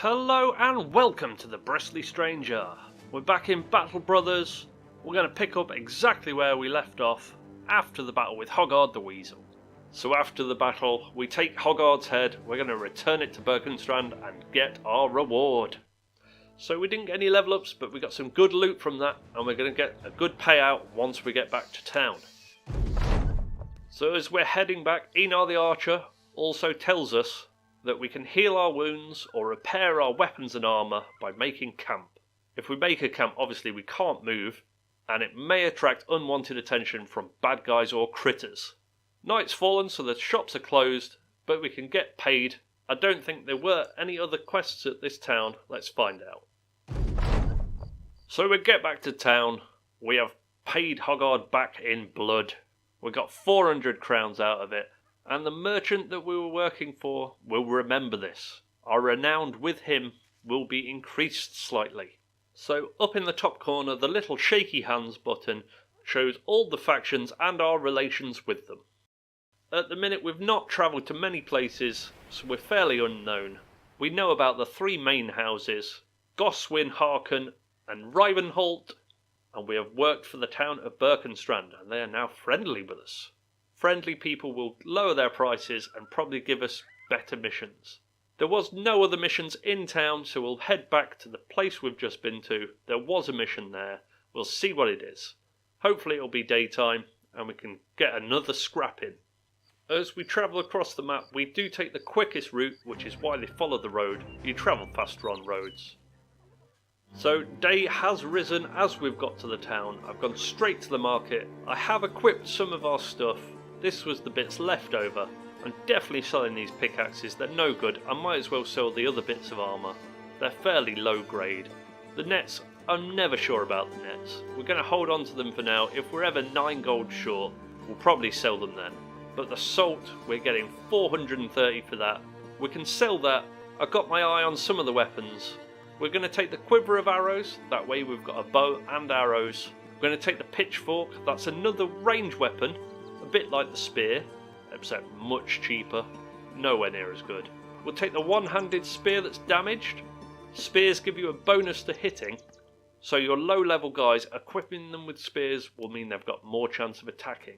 Hello and welcome to the Bristly Stranger. We're back in Battle Brothers. We're going to pick up exactly where we left off after the battle with Hoggard the Weasel. So after the battle, we take Hoggard's head, we're going to return it to Berkenstrand and get our reward. So we didn't get any level ups, but we got some good loot from that, and we're going to get a good payout once we get back to town. So as we're heading back, Einar the Archer also tells us that we can heal our wounds or repair our weapons and armour by making camp. If we make a camp, obviously we can't move, and it may attract unwanted attention from bad guys or critters. Night's fallen, so the shops are closed, but we can get paid. I don't think there were any other quests at this town. Let's find out. So we get back to town. We have paid Hoggard back in blood. We got 400 crowns out of it. And the merchant that we were working for will remember this. Our renown with him will be increased slightly. So up in the top corner, the little shaky hands button shows all the factions and our relations with them. At the minute we've not travelled to many places, so we're fairly unknown. We know about the three main houses, Goswin, Harken and Rivenholt, and we have worked for the town of Berkenstrand, and they are now friendly with us. Friendly people will lower their prices and probably give us better missions. There was no other missions in town, so we'll head back to the place we've just been to. There was a mission there. We'll see what it is. Hopefully it'll be daytime and we can get another scrap in. As we travel across the map, we do take the quickest route, which is why they follow the road. You travel faster on roads. So day has risen as we've got to the town. I've gone straight to the market. I have equipped some of our stuff. This was the bits left over. I'm definitely selling these pickaxes, they're no good. I might as well sell the other bits of armour. They're fairly low grade. The nets, I'm never sure about the nets. We're going to hold on to them for now. If we're ever 9 gold short, we'll probably sell them then. But the salt, we're getting 430 for that. We can sell that. I've got my eye on some of the weapons. We're going to take the quiver of arrows, that way we've got a bow and arrows. We're going to take the pitchfork, that's another range weapon. A bit like the spear, except much cheaper, nowhere near as good. We'll take the one-handed spear that's damaged. Spears give you a bonus to hitting, so your low-level guys equipping them with spears will mean they've got more chance of attacking.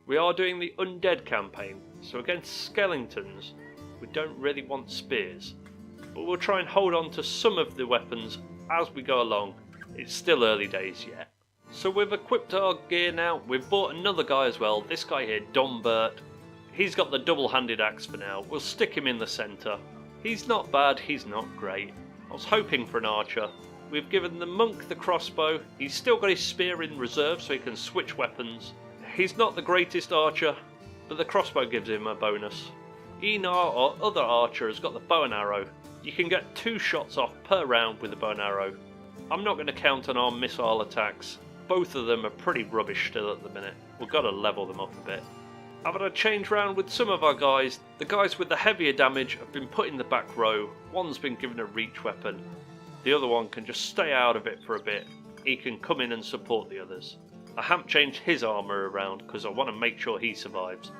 We are doing the undead campaign, so against skeletons we don't really want spears, but we'll try and hold on to some of the weapons as we go along. It's still early days yet. So we've equipped our gear now. We've bought another guy as well, this guy here, Dombert. He's got the double-handed axe for now. We'll stick him in the centre. He's not bad, he's not great. I was hoping for an archer. We've given the monk the crossbow. He's still got his spear in reserve so he can switch weapons. He's not the greatest archer, but the crossbow gives him a bonus. Einar, our other archer, has got the bow and arrow. You can get 2 shots off per round with the bow and arrow. I'm not going to count on our missile attacks. Both of them are pretty rubbish still at the minute. We've got to level them up a bit. I've had a change round with some of our guys. The guys with the heavier damage have been put in the back row. One's been given a reach weapon. The other one can just stay out of it for a bit. He can come in and support the others. I haven't changed his armour around because I want to make sure he survives.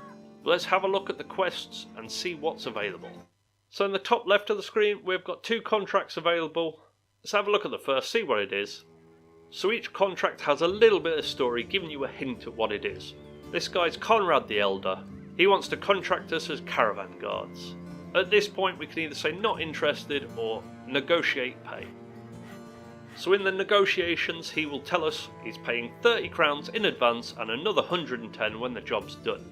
But let's have a look at the quests and see what's available. So in the top left of the screen we've got 2 contracts available. Let's have a look at the first, see what it is. So each contract has a little bit of story, giving you a hint at what it is. This guy's Conrad the Elder. He wants to contract us as caravan guards. At this point we can either say not interested or negotiate pay. So in the negotiations he will tell us he's paying 30 crowns in advance and another 110 when the job's done.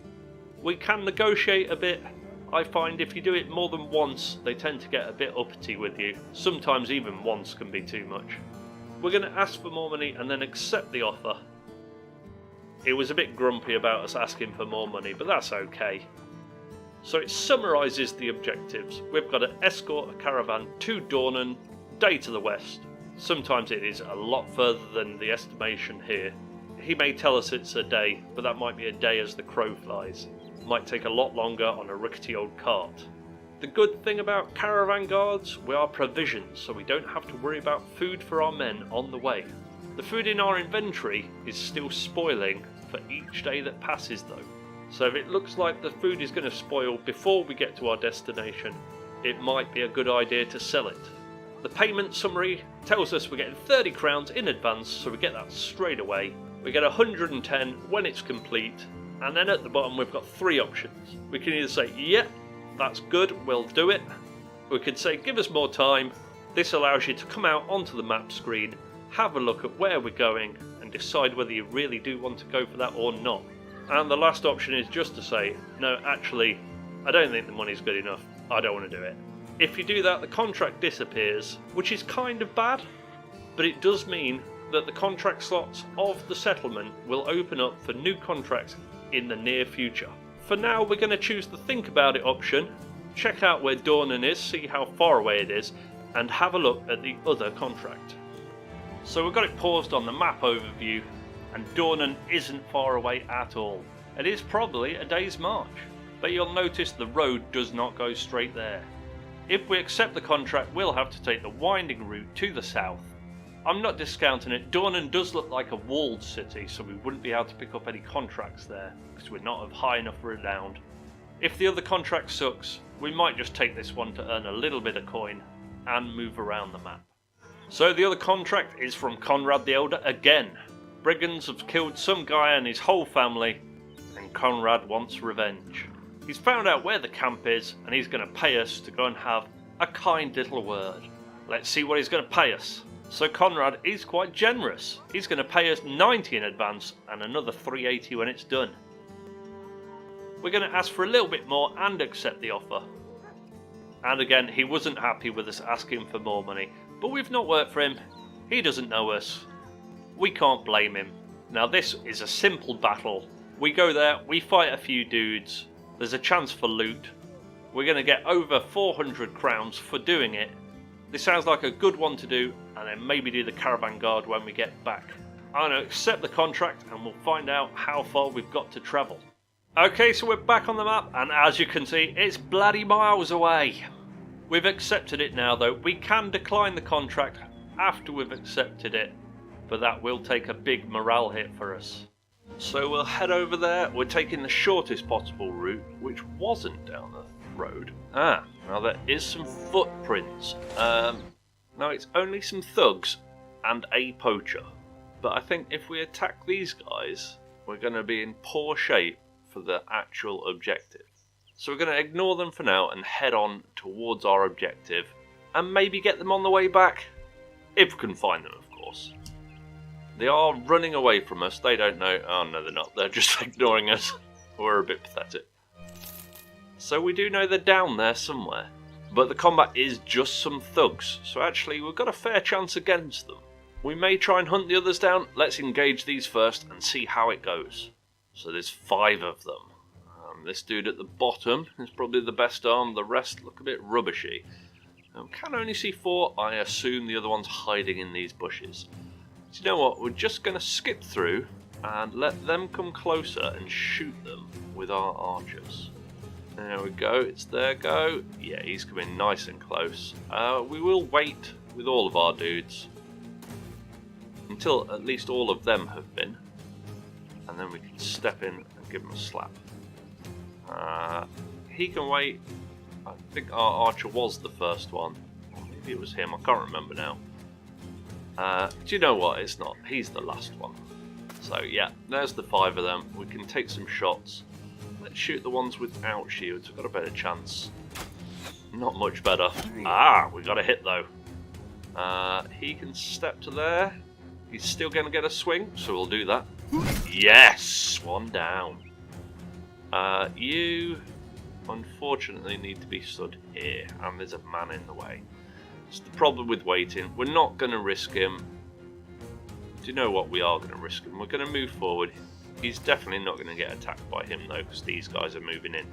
We can negotiate a bit. I find if you do it more than once they tend to get a bit uppity with you. Sometimes even once can be too much. We're going to ask for more money and then accept the offer. He was a bit grumpy about us asking for more money, but that's okay. So it summarises the objectives. We've got to escort a caravan to Dornan, day to the west. Sometimes it is a lot further than the estimation here. He may tell us it's a day, but that might be a day as the crow flies. It might take a lot longer on a rickety old cart. The good thing about caravan guards, we are provisions, so we don't have to worry about food for our men on the way. The food in our inventory is still spoiling for each day that passes though. So if it looks like the food is going to spoil before we get to our destination, it might be a good idea to sell it. The payment summary tells us we're getting 30 crowns in advance, so we get that straight away. We get 110 when it's complete, and then at the bottom we've got 3 options. We can either say, yep, that's good, we'll do it. We could say, give us more time. This allows you to come out onto the map screen, have a look at where we're going, and decide whether you really do want to go for that or not. And the last option is just to say, no, actually, I don't think the money's good enough, I don't want to do it. If you do that, the contract disappears, which is kind of bad, but it does mean that the contract slots of the settlement will open up for new contracts in the near future. For now, we're going to choose the think about it option, check out where Dornan is, see how far away it is, and have a look at the other contract. So we've got it paused on the map overview, and Dornan isn't far away at all. It is probably a day's march, but you'll notice the road does not go straight there. If we accept the contract, we'll have to take the winding route to the south. I'm not discounting it, Dornan does look like a walled city, so we wouldn't be able to pick up any contracts there, because we're not of high enough renown. If the other contract sucks, we might just take this one to earn a little bit of coin, and move around the map. So the other contract is from Conrad the Elder again. Brigands have killed some guy and his whole family, and Conrad wants revenge. He's found out where the camp is, and he's going to pay us to go and have a kind little word. Let's see what he's going to pay us. So Conrad is quite generous. He's going to pay us 90 in advance and another 380 when it's done. We're going to ask for a little bit more and accept the offer. And again, he wasn't happy with us asking for more money, but we've not worked for him. He doesn't know us. We can't blame him. Now this is a simple battle. We go there, we fight a few dudes. There's a chance for loot. We're going to get over 400 crowns for doing it. This sounds like a good one to do, and then maybe do the caravan guard when we get back. I'm going to accept the contract and we'll find out how far we've got to travel. Okay, so we're back on the map, and as you can see, it's bloody miles away. We've accepted it now though. We can decline the contract after we've accepted it, but that will take a big morale hit for us. So we'll head over there. We're taking the shortest possible route, which wasn't down the road. Now there is some footprints. Now it's only some thugs and a poacher, but I think if we attack these guys, we're going to be in poor shape for the actual objective. So we're going to ignore them for now and head on towards our objective, and maybe get them on the way back, if we can find them, of course. They are running away from us. They don't know. Oh no, they're not. They're just ignoring us. We're a bit pathetic. So we do know they're down there somewhere. But the combat is just some thugs. So actually we've got a fair chance against them. We may try and hunt the others down. Let's engage these first and see how it goes. So there's 5 of them. This dude at the bottom is probably the best armed. The rest look a bit rubbishy. Can only see 4. I assume the other one's hiding in these bushes. So you know what, we're just going to skip through and let them come closer and shoot them with our archers. There we go, it's their go. Yeah, he's coming nice and close. We will wait with all of our dudes until at least all of them have been, and then we can step in and give him a slap. He can wait. I think our archer was the first one. Maybe it was him, I can't remember now. Do you know what? It's not. He's the last one. So yeah, there's the 5 of them. We can take some shots. Let's shoot the ones without shields. We've got a better chance. Not much better. We got a hit though. He can step to there. He's still going to get a swing, so we'll do that. Yes! 1 down. You unfortunately need to be stood here, and there's a man in the way. It's the problem with waiting. We're not going to risk him. Do you know what? We are going to risk him. We're going to move forward. He's definitely not going to get attacked by him though, because these guys are moving in.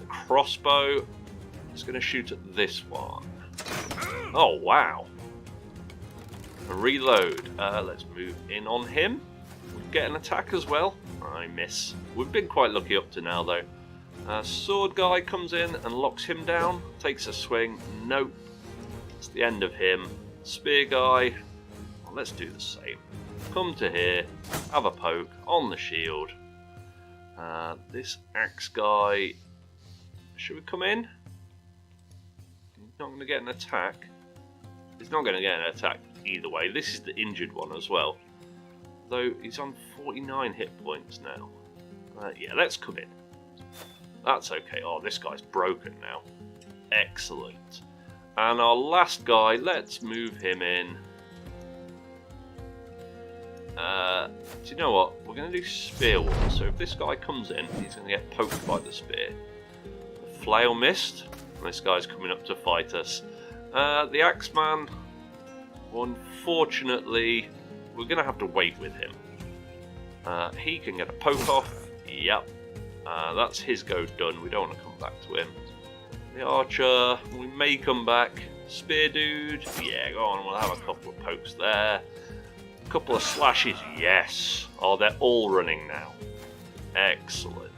Crossbow is going to shoot at this one. Oh wow. Reload. Let's move in on him. Get an attack as well. I miss. We've been quite lucky up to now though. Sword guy comes in and locks him down. Takes a swing. Nope. It's the end of him. Spear guy. Well, let's do the same. Come to here. Have a poke on the shield. This axe guy. Should we come in? not going to get an attack. He's not going to get an attack either way. This is the injured one as well. Though he's on 49 hit points now. Yeah, let's come in. That's okay. Oh, this guy's broken now. Excellent. And our last guy, let's move him in. Do you know what? We're going to do Spear Wall. So if this guy comes in, he's going to get poked by the spear. The flail missed. And this guy's coming up to fight us. The Axeman, unfortunately, we're going to have to wait with him. He can get a poke off. Yep. That's his go done. We don't want to come back to him. The archer, we may come back. Spear dude, yeah, go on, we'll have a couple of pokes there. A couple of slashes, yes. Oh, they're all running now. Excellent.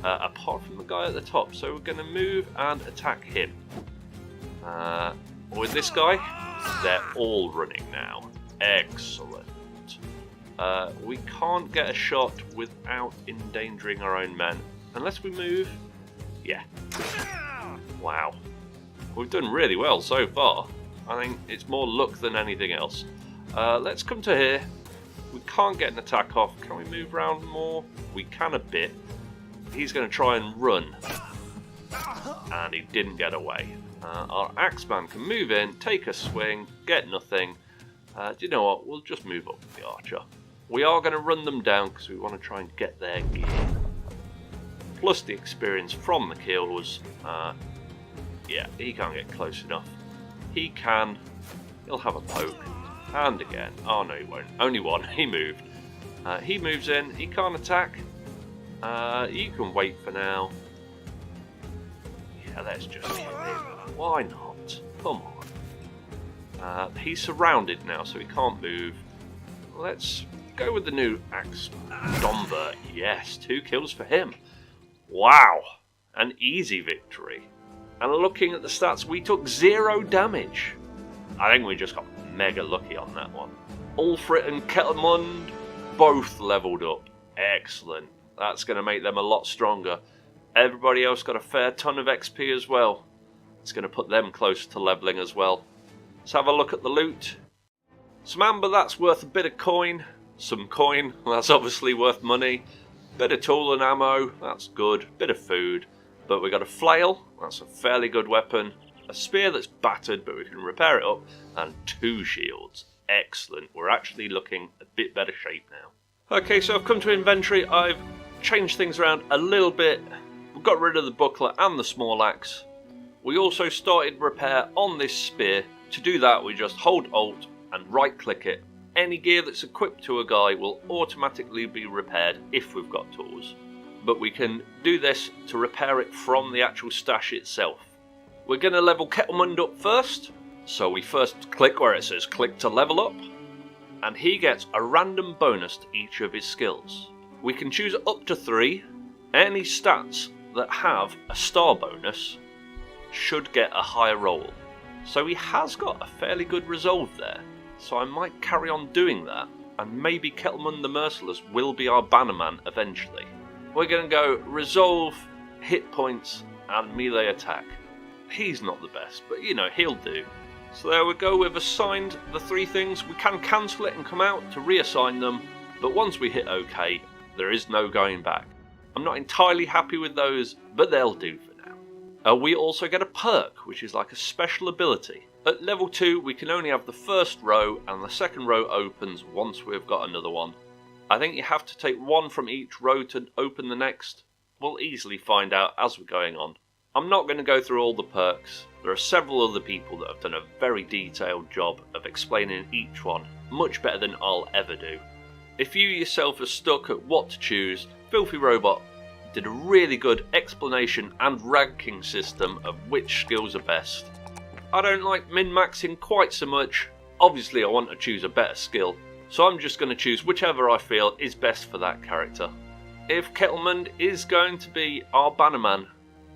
Apart from the guy at the top, so we're going to move and attack him. With this guy, they're all running now. Excellent. We can't get a shot without endangering our own men. Unless we move. Yeah. Wow. We've done really well so far. I think it's more luck than anything else. Let's come to here. We can't get an attack off. Can we move around more? We can a bit. He's going to try and run. And he didn't get away. Our Axeman can move in, take a swing, get nothing. Do you know what? We'll just move up with the archer. We are going to run them down because we want to try and get their gear. Plus the experience from the kills. Yeah, he can't get close enough. He can. He'll have a poke. And again. Oh no, he won't. Only one. He moved. He moves in. He can't attack. You can wait for now. Yeah, let's just kill him. Why not? Come on. He's surrounded now, so he can't move. Let's go with the new axe. Domber. Yes, 2 kills for him. Wow. An easy victory. And looking at the stats, we took 0 damage. I think we just got mega lucky on that one. Ulfrit and Kettlemund both leveled up. Excellent. That's going to make them a lot stronger. Everybody else got a fair ton of XP as well. It's going to put them close to leveling as well. Let's have a look at the loot. Some amber, that's worth a bit of coin. Some coin, that's obviously worth money. Bit of tool and ammo, that's good. Bit of food. But we got a flail, that's a fairly good weapon. A spear that's battered, but we can repair it up. And 2 shields. Excellent. We're actually looking a bit better shape now. Okay, so I've come to inventory. I've changed things around a little bit. We've got rid of the buckler and the small axe. We also started repair on this spear. To do that, we just hold Alt and right click it. Any gear that's equipped to a guy will automatically be repaired if we've got tools. But we can do this to repair it from the actual stash itself. We're going to level Kettlemund up first. So we first click where it says click to level up. And he gets a random bonus to each of his skills. We can choose up to 3. Any stats that have a star bonus should get a higher roll. So he has got a fairly good resolve there. So I might carry on doing that. And maybe Kettlemund the Merciless will be our bannerman eventually. We're going to go resolve, hit points and melee attack. He's not the best, but you know, he'll do. So there we go, we've assigned the 3 things. We can cancel it and come out to reassign them. But once we hit OK, there is no going back. I'm not entirely happy with those, but they'll do for now. We also get a perk, which is like a special ability. At level 2, we can only have the first row, and the second row opens once we've got another one. I think you have to take 1 from each row to open the next. We'll easily find out as we're going on. I'm not going to go through all the perks. There are several other people that have done a very detailed job of explaining each one, much better than I'll ever do. If you yourself are stuck at what to choose, Filthy Robot did a really good explanation and ranking system of which skills are best. I don't like min-maxing quite so much. Obviously I want to choose a better skill, so I'm just going to choose whichever I feel is best for that character. If Kettlemund is going to be our bannerman,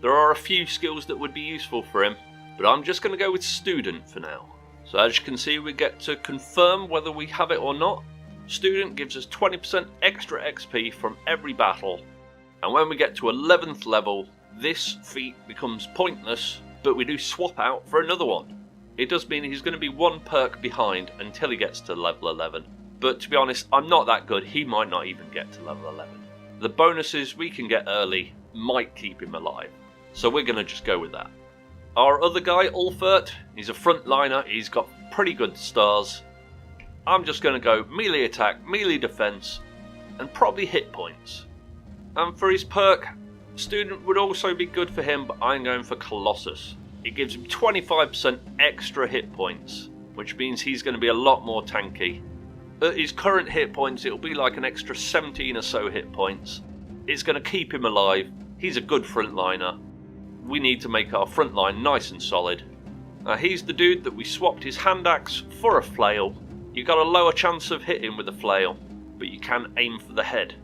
there are a few skills that would be useful for him, but I'm just going to go with Student for now. So as you can see, we get to confirm whether we have it or not. Student gives us 20% extra XP from every battle, and when we get to 11th level, this feat becomes pointless but we do swap out for another one. It does mean he's going to be 1 perk behind until he gets to level 11. But to be honest, I'm not that good. He might not even get to level 11. The bonuses we can get early might keep him alive. So we're going to just go with that. Our other guy, Ulfert, he's a frontliner. He's got pretty good stars. I'm just going to go melee attack, melee defense, and probably hit points. And for his perk, Student would also be good for him, but I'm going for Colossus. It gives him 25% extra hit points, which means he's going to be a lot more tanky. At his current hit points, it'll be like an extra 17 or so hit points. It's going to keep him alive. He's a good frontliner. We need to make our front line nice and solid. He's the dude that we swapped his hand axe for a flail. You got a lower chance of hitting with a flail, but you can aim for the head.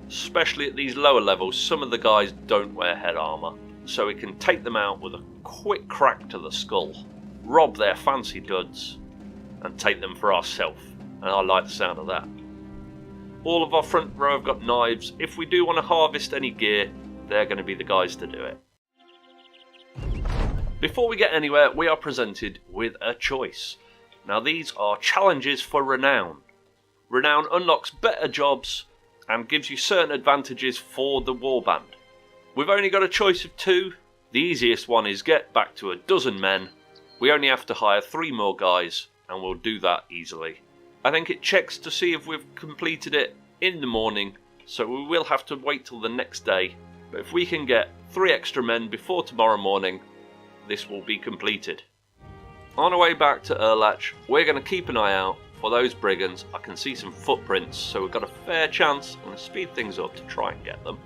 Especially at these lower levels, some of the guys don't wear head armour, so we can take them out with a quick crack to the skull, rob their fancy duds, and take them for ourselves. And I like the sound of that. All of our front row have got knives. If we do want to harvest any gear, they're going to be the guys to do it. Before we get anywhere, we are presented with a choice. Now these are challenges for renown. Renown unlocks better jobs and gives you certain advantages for the warband. We've only got a choice of 2. The easiest one is get back to 12 men. We only have to hire 3 more guys, and we'll do that easily. I think it checks to see if we've completed it in the morning, so we will have to wait till the next day. But if we can get 3 extra men before tomorrow morning, this will be completed. On our way back to Erlach, we're going to keep an eye out for those brigands. I can see some footprints, so we've got a fair chance. I'm going to speed things up to try and get them.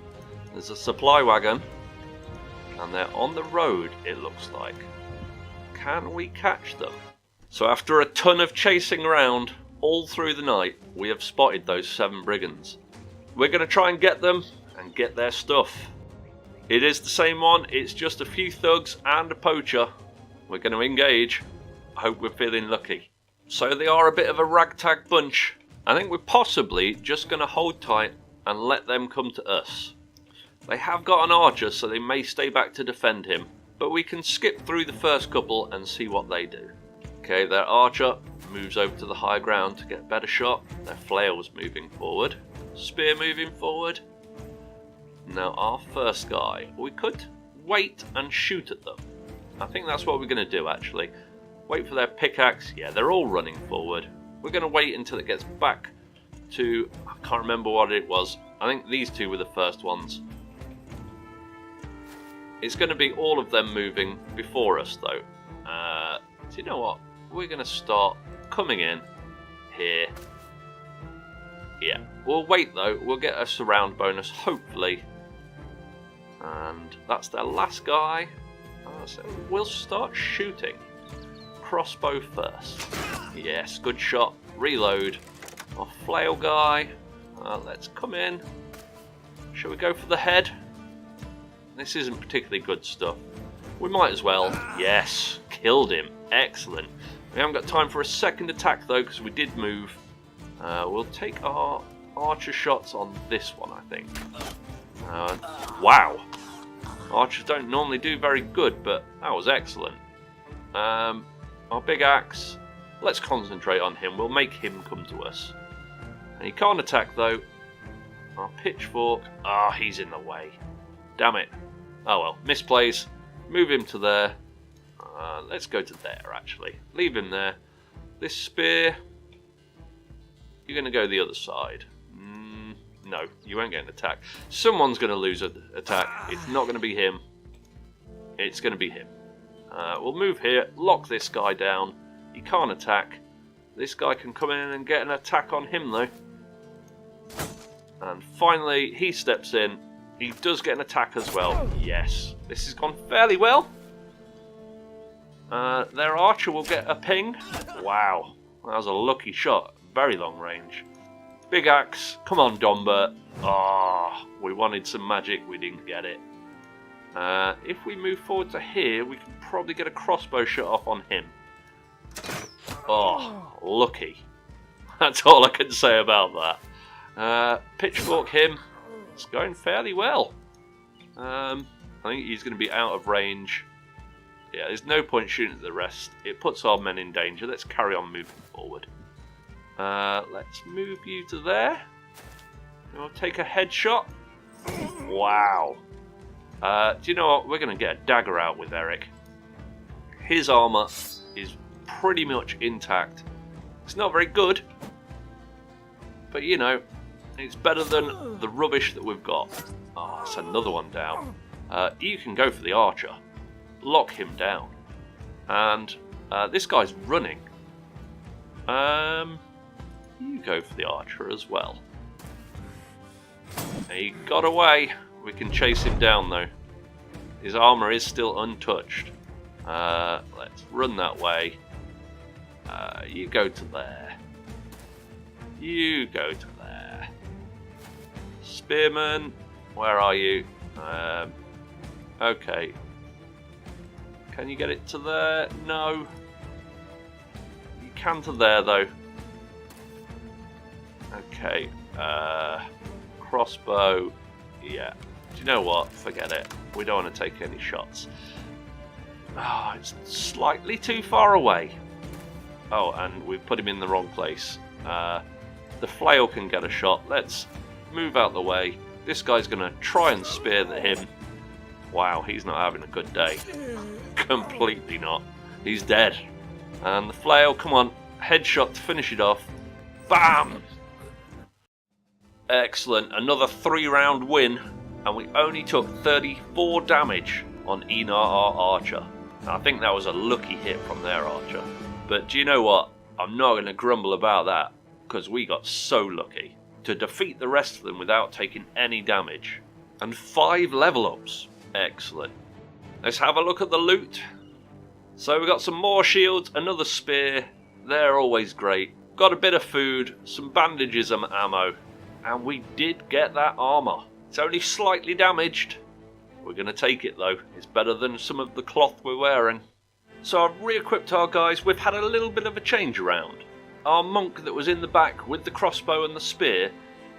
There's a supply wagon, and they're on the road, it looks like. Can we catch them? So after a ton of chasing around all through the night, we have spotted those 7 brigands. We're going to try and get them and get their stuff. It is the same one, it's just a few thugs and a poacher. We're going to engage. I hope we're feeling lucky. So they are a bit of a ragtag bunch. I think we're possibly just going to hold tight and let them come to us. They have got an archer, so they may stay back to defend him, but we can skip through the first couple and see what they do. Okay, their archer moves over to the high ground to get a better shot. Their flail's moving forward. Spear moving forward. Now our first guy, we could wait and shoot at them. I think that's what we're going to do actually. Wait for their pickaxe. Yeah, they're all running forward. We're going to wait until it gets back to, I can't remember what it was. I think these 2 were the first ones. It's going to be all of them moving before us though. So you know what? We're going to start coming in here. Yeah, we'll wait though. We'll get a surround bonus hopefully. And that's their last guy. So we'll start shooting. Crossbow first. Yes, good shot. Reload. Our flail guy. Let's come in. Shall we go for the head? This isn't particularly good stuff. We might as well. Yes, killed him. Excellent. We haven't got time for a second attack though because we did move. We'll take our archer shots on this one, I think. Wow. Archers don't normally do very good, but that was excellent. Our big axe, let's concentrate on him. We'll make him come to us. And he can't attack though. Our pitchfork, he's in the way. Damn it. Oh well, misplays. Move him to there. Let's go to there actually. Leave him there. This spear, you're going to go the other side. No, you won't get an attack. Someone's going to lose an attack. It's not going to be him. It's going to be him. We'll move here, lock this guy down. He can't attack. This guy can come in and get an attack on him though. And finally, he steps in. He does get an attack as well. Yes, this has gone fairly well. Their archer will get a ping. Wow, that was a lucky shot. Very long range. Big axe, come on Dombert. We wanted some magic, we didn't get it. If we move forward to here, we can probably get a crossbow shot off on him. Lucky. That's all I can say about that. Pitchfork him. It's going fairly well. I think he's going to be out of range. Yeah, there's no point shooting at the rest. It puts our men in danger. Let's carry on moving forward. Let's move you to there. You want to take a headshot? Wow. Do you know what? We're going to get a dagger out with Eric. His armour is pretty much intact. It's not very good, but you know, it's better than the rubbish that we've got. Oh, it's another one down. You can go for the archer. Lock him down. And this guy's running. You go for the archer as well. He got away. We can chase him down though. His armour is still untouched. Let's run that way. You go to there. You go to there. Spearman, where are you? Okay. Can you get it to there? No. You can to there though. Okay. Crossbow. Yeah. Do you know what? Forget it. We don't want to take any shots. Ah, it's slightly too far away. Oh, and we've put him in the wrong place. The flail can get a shot. Let's move out the way. This guy's going to try and spear him. Wow, he's not having a good day. Completely not. He's dead. And the flail, come on. Headshot to finish it off. Bam! Excellent. Another 3-round win. And we only took 34 damage on Einar our archer. I think that was a lucky hit from their archer. But do you know what? I'm not going to grumble about that, because we got so lucky to defeat the rest of them without taking any damage. And 5 level ups. Excellent. Let's have a look at the loot. So we got some more shields, another spear. They're always great. Got a bit of food, some bandages and ammo. And we did get that armour. It's only slightly damaged. We're going to take it though. It's better than some of the cloth we're wearing. So I've re-equipped our guys. We've had a little bit of a change around. Our monk that was in the back with the crossbow and the spear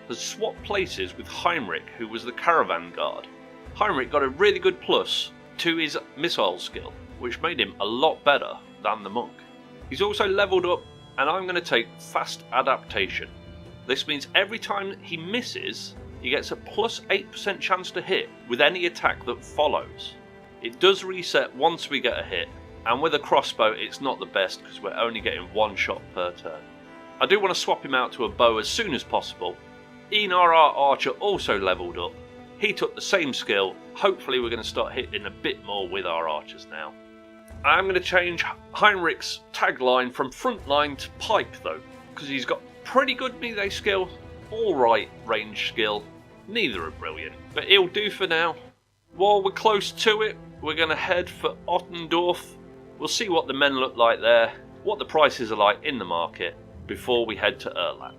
has swapped places with Heinrich, who was the caravan guard. Heinrich got a really good plus to his missile skill, which made him a lot better than the monk. He's also leveled up, and I'm going to take fast adaptation. This means every time he misses, he gets a plus 8% chance to hit with any attack that follows. It does reset once we get a hit, and with a crossbow it's not the best because we're only getting 1 shot per turn. I do want to swap him out to a bow as soon as possible. Einar our archer also leveled up. He took the same skill. Hopefully we're going to start hitting a bit more with our archers now. I'm going to change Heinrich's tagline from frontline to pipe though, because he's got pretty good melee skill, alright range skill. Neither are brilliant, but he'll do for now. While we're close to it, we're going to head for Ottendorf. We'll see what the men look like there, what the prices are like in the market, before we head to Erlach.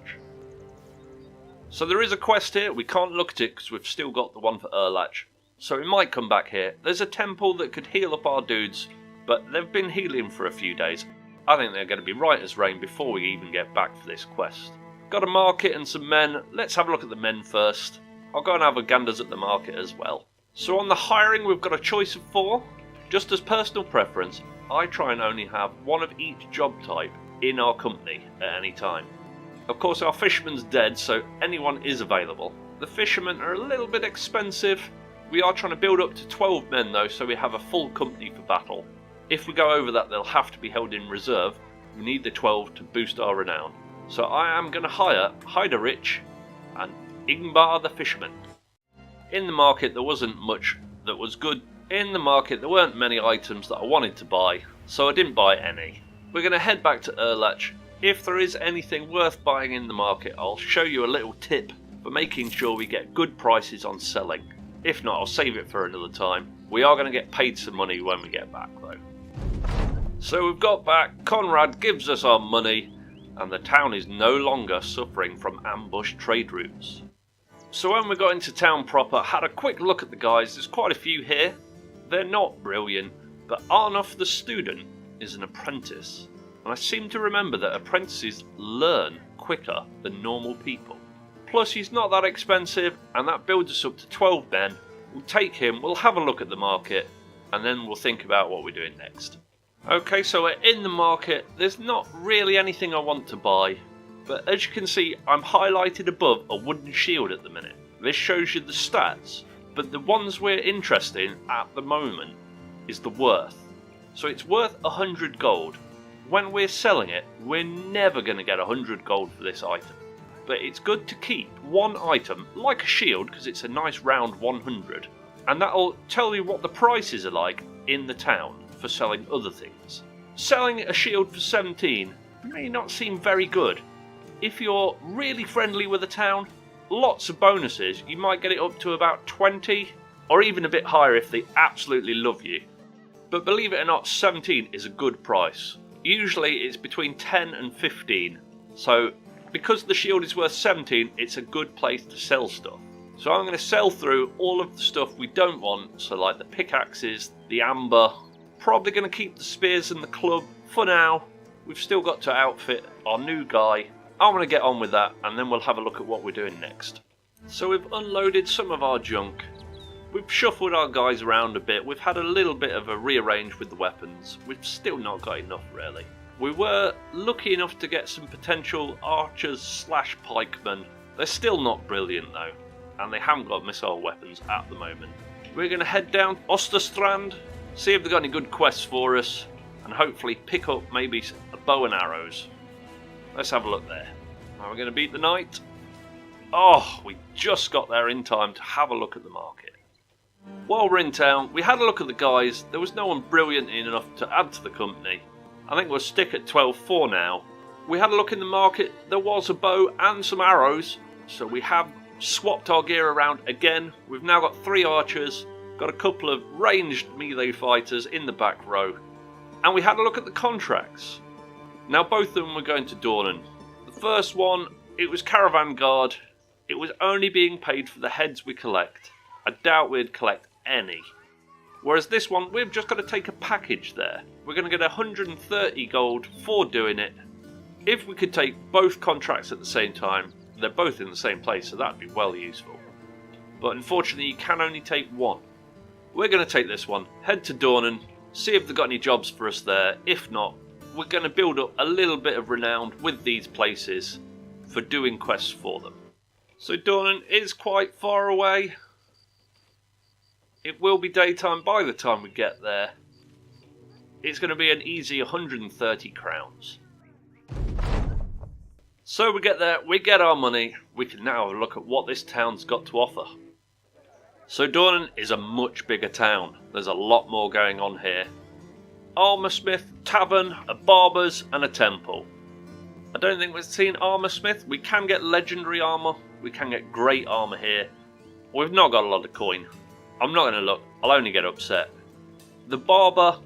So there is a quest here. We can't look at it because we've still got the one for Erlach. So we might come back here. There's a temple that could heal up our dudes, but they've been healing for a few days. I think they're going to be right as rain before we even get back for this quest. Got a market and some men. Let's have a look at the men first. I'll go and have a ganders at the market as well. So on the hiring, we've got a choice of 4. Just as personal preference, I try and only have 1 of each job type in our company at any time. Of course, our fisherman's dead, so anyone is available. The fishermen are a little bit expensive. We are trying to build up to 12 men though, so we have a full company for battle. If we go over that, they'll have to be held in reserve. We need the 12 to boost our renown. So I am going to hire Heiderich and Ingvar the fisherman. In the market there wasn't much that was good. In the market there weren't many items that I wanted to buy, so I didn't buy any. We're going to head back to Erlach. If there is anything worth buying in the market, I'll show you a little tip for making sure we get good prices on selling. If not, I'll save it for another time. We are going to get paid some money when we get back though. So we've got back, Conrad gives us our money, and the town is no longer suffering from ambushed trade routes. So when we got into town proper, had a quick look at the guys. There's quite a few here. They're not brilliant, but Arnulf the student is an apprentice. And I seem to remember that apprentices learn quicker than normal people. Plus he's not that expensive, and that builds us up to 12 men. We'll take him, we'll have a look at the market, and then we'll think about what we're doing next. Okay, so we're in the market. There's not really anything I want to buy, but as you can see, I'm highlighted above a wooden shield at the minute. This shows you the stats, but the ones we're interested in at the moment is the worth. So it's worth 100 gold. When we're selling it, we're never going to get 100 gold for this item. But it's good to keep one item, like a shield, because it's a nice round 100, and that'll tell you what the prices are like in the town for selling other things. Selling a shield for 17 may not seem very good. If you're really friendly with the town, lots of bonuses, you might get it up to about 20, or even a bit higher if they absolutely love you. But believe it or not, 17 is a good price. Usually it's between 10 and 15, so because the shield is worth 17, it's a good place to sell stuff. So I'm going to sell through all of the stuff we don't want, so like the pickaxes, the amber. Probably going to keep the spears and the club for now. We've still got to outfit our new guy. I'm going to get on with that, and then we'll have a look at what we're doing next. So we've unloaded some of our junk. We've shuffled our guys around a bit. We've had a little bit of a rearrange with the weapons. We've still not got enough, really. We were lucky enough to get some potential archers / pikemen. They're still not brilliant though, and they haven't got missile weapons at the moment. We're going to head down Osterstrand, see if they've got any good quests for us, and hopefully pick up maybe a bow and arrows. Let's have a look there. Are we going to beat the night? Oh, we just got there in time to have a look at the market. While we're in town, we had a look at the guys. There was no one brilliant enough to add to the company. I think we'll stick at 12 for now. We had a look in the market. There was a bow and some arrows, so we have swapped our gear around again. We've now got 3 archers, got a couple of ranged melee fighters in the back row, and we had a look at the contracts. Now both of them were going to Dornan. The first one, it was Caravan Guard. It was only being paid for the heads we collect. I doubt we'd collect any. Whereas this one, we've just got to take a package there. We're going to get 130 gold for doing it. If we could take both contracts at the same time, they're both in the same place, so that'd be well useful. But unfortunately, you can only take one. We're going to take this one, head to Dornan, see if they've got any jobs for us there. If not, we're going to build up a little bit of renown with these places for doing quests for them. So Dornan is quite far away. It will be daytime by the time we get there. It's going to be an easy 130 crowns. So we get there, we get our money, we can now have a look at what this town's got to offer. So Dornan is a much bigger town. There's a lot more going on here. Armoursmith, tavern, a barber's and a temple. I don't think we've seen Armoursmith. We can get legendary armour, we can get great armour here. We've not got a lot of coin. I'm not going to look, I'll only get upset. The barber,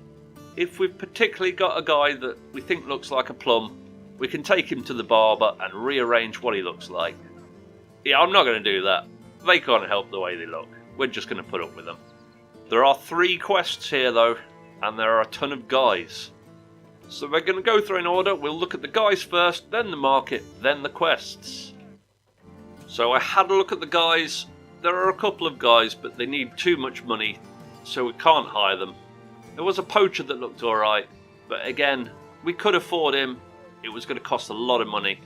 if we've particularly got a guy that we think looks like a plum, we can take him to the barber and rearrange what he looks like. Yeah, I'm not going to do that. They can't help the way they look. We're just going to put up with them. There are 3 quests here though, and there are a ton of guys. So we're going to go through in order. We'll look at the guys first, then the market, then the quests. So I had a look at the guys. There are a couple of guys, but they need too much money, so we can't hire them. There was a poacher that looked alright, but again, we could afford him. It was going to cost a lot of money.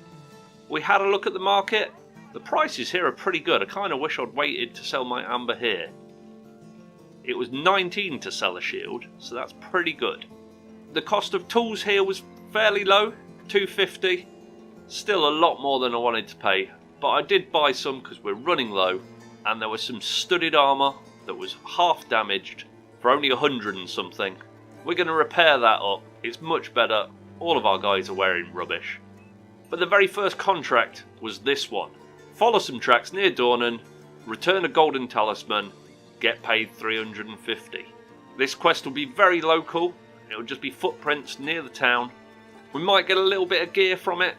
We had a look at the market. The prices here are pretty good. I kind of wish I'd waited to sell my amber here. It was 19 to sell a shield, so that's pretty good. The cost of tools here was fairly low, 250. Still a lot more than I wanted to pay, but I did buy some because we're running low. And there was some studded armour that was half damaged for only 100 and something. We're going to repair that up. It's much better. All of our guys are wearing rubbish. But the very first contract was this one. Follow some tracks near Dornan, return a golden talisman, get paid 350. This quest will be very local. It will just be footprints near the town. We might get a little bit of gear from it.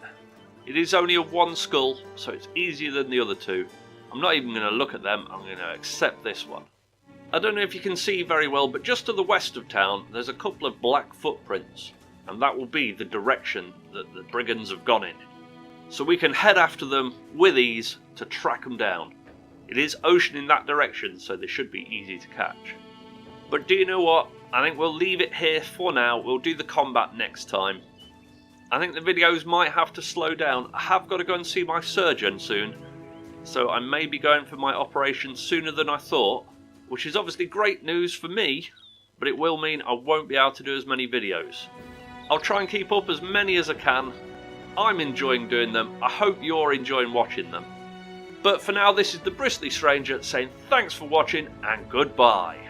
It is only a 1 skull, so it's easier than the other 2. I'm not even going to look at them, I'm going to accept this one. I don't know if you can see very well, but just to the west of town there's a couple of black footprints, and that will be the direction that the brigands have gone in. So we can head after them with ease to track them down. It is ocean in that direction, so they should be easy to catch. But do you know what? I think we'll leave it here for now. We'll do the combat next time. I think the videos might have to slow down. I have got to go and see my surgeon soon, so I may be going for my operation sooner than I thought, which is obviously great news for me, but it will mean I won't be able to do as many videos. I'll try and keep up as many as I can. I'm enjoying doing them. I hope you're enjoying watching them. But for now, this is the Bristly Stranger saying thanks for watching and goodbye.